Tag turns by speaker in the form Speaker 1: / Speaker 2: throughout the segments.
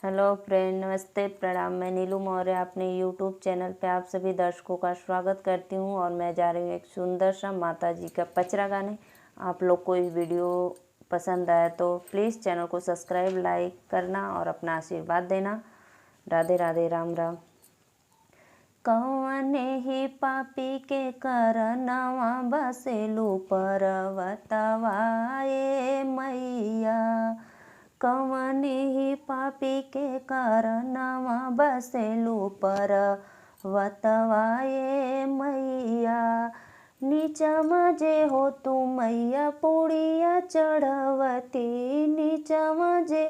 Speaker 1: Hello friend, नमस्ते, प्रणाम। मैं नीलू मौर्य अपने यूट्यूब चैनल पे आप सभी दर्शकों का स्वागत करती हूँ। और मैं जा रही हूँ एक सुंदर सा माता जी का पचरा गाने। आप लोग को ये वीडियो पसंद आया तो प्लीज़ चैनल को सब्सक्राइब, लाइक करना और अपना आशीर्वाद देना। राधे राधे, राम राम। कौने ही पापी के करनवा बसेलू परवतवा ए मैया। कौने ही पापी के करनवा बसेलू परवतवा ए मैया। नीचवा जे हो तू मैया पुड़िया चढ़वती। नीचवा जे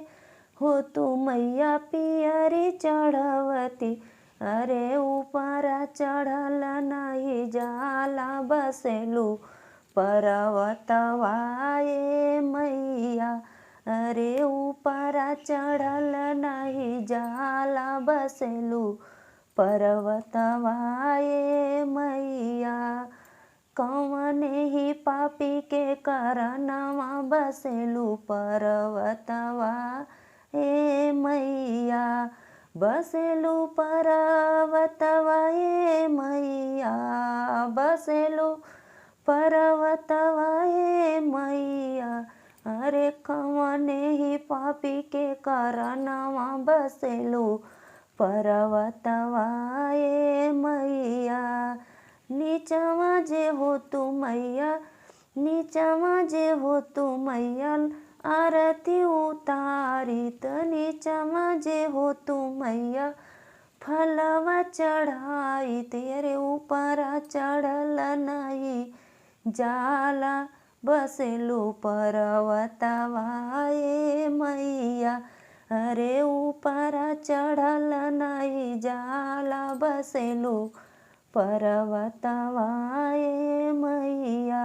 Speaker 1: हो तू मैया पियरी चढ़वती। अरे ऊपरा चढ़ल नहीं जाला बसेलू परवतवा ए मैया। अरे ऊपरा चढ़ल नहीं जाला बसेलू परवतवा ए मैया। कौने ही पापी के करनवा बसेलू परवतवा ए मैया। बसेलू परवतवा ए मैया। बसेलू परवतवा ए मैया। अरे कौने ही पापी के करनवा बसेलू परवतवा ए मैया। नीचवा जे हो तू मैया। नीचवा जे हो तू मैया आरती उतारी। त नीचवा जे हो तू मैया फलवा चढ़ाई। तेरे ऊपरा चढ़ल नहीं जाला बसेलू परवतवा ए मैया। अरे ऊपरा चढ़ल नहीं जाला बसेलू परवतवा ए मैया।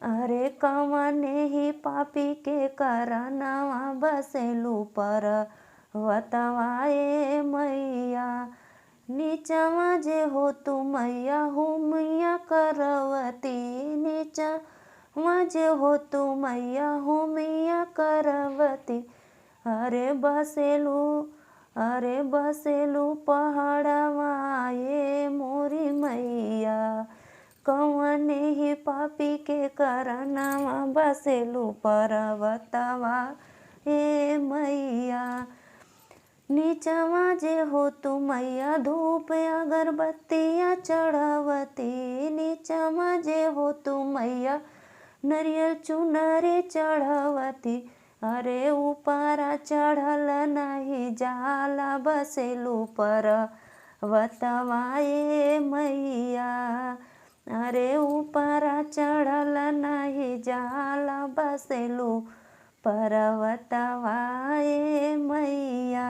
Speaker 1: अरे कौने ही पापी के करनवा बसेलू परवतवा ए मैया। नीचवा जे हो तू मैया हुमिया करवती। नीचवा जे हो तू मैया हुमिया करवती। अरे बसेलू पहाड़वा ए मोरी मैया। कौने ही पापी के करनवा बसेलू परवतवा ए मैया। नीचवा जे हो तू मैया धूप अगरबत्तियाँ चढ़वती। नीचवा जे हो तू मैया नरियल चुनरी चढ़वती। अरे ऊपरा चढ़ल नहीं जाला बसेलू परवतवा ए मैया। अरे ऊपरा चढ़ल नहीं जाला बसेलू परवतवा ए मैया।